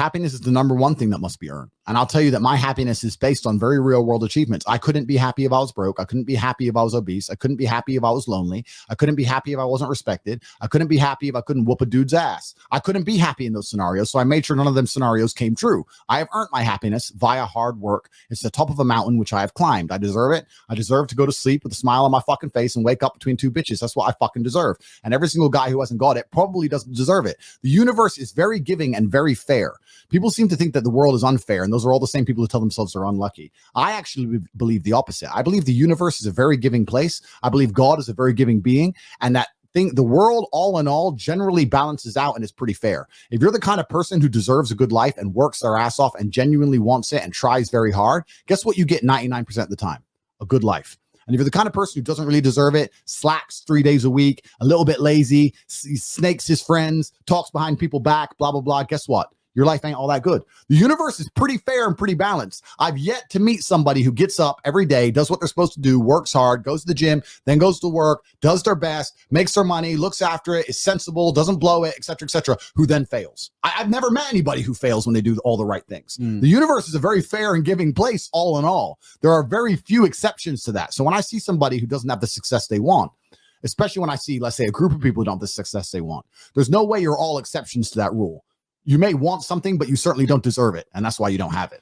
Happiness is the number one thing that must be earned. And I'll tell you that my happiness is based on very real world achievements. I couldn't be happy if I was broke. I couldn't be happy if I was obese. I couldn't be happy if I was lonely. I couldn't be happy if I wasn't respected. I couldn't be happy if I couldn't whoop a dude's ass. I couldn't be happy in those scenarios. So I made sure none of them scenarios came true. I have earned my happiness via hard work. It's the top of a mountain, which I have climbed. I deserve it. I deserve to go to sleep with a smile on my fucking face and wake up between two bitches. That's what I fucking deserve. And every single guy who hasn't got it probably doesn't deserve it. The universe is very giving and very fair. People seem to think that the world is unfair, and those are all the same people who tell themselves they're unlucky. I actually believe the opposite. I believe the universe is a very giving place. I believe God is a very giving being, and that the world, all in all, generally balances out and is pretty fair. If you're the kind of person who deserves a good life and works their ass off and genuinely wants it and tries very hard, guess what you get 99% of the time? A good life. And if you're the kind of person who doesn't really deserve it, slacks 3 days a week, a little bit lazy, snakes his friends, talks behind people back, blah, blah, blah, guess what? Your life ain't all that good. The universe is pretty fair and pretty balanced. I've yet to meet somebody who gets up every day, does what they're supposed to do, works hard, goes to the gym, then goes to work, does their best, makes their money, looks after it, is sensible, doesn't blow it, etc., who then fails. I've never met anybody who fails when they do all the right things. The universe is a very fair and giving place, all in all. There are very few exceptions to that. So when I see somebody who doesn't have the success they want, especially when I see, let's say, a group of people who don't have the success they want, there's no way you're all exceptions to that rule. You may want something, but you certainly don't deserve it. And that's why you don't have it.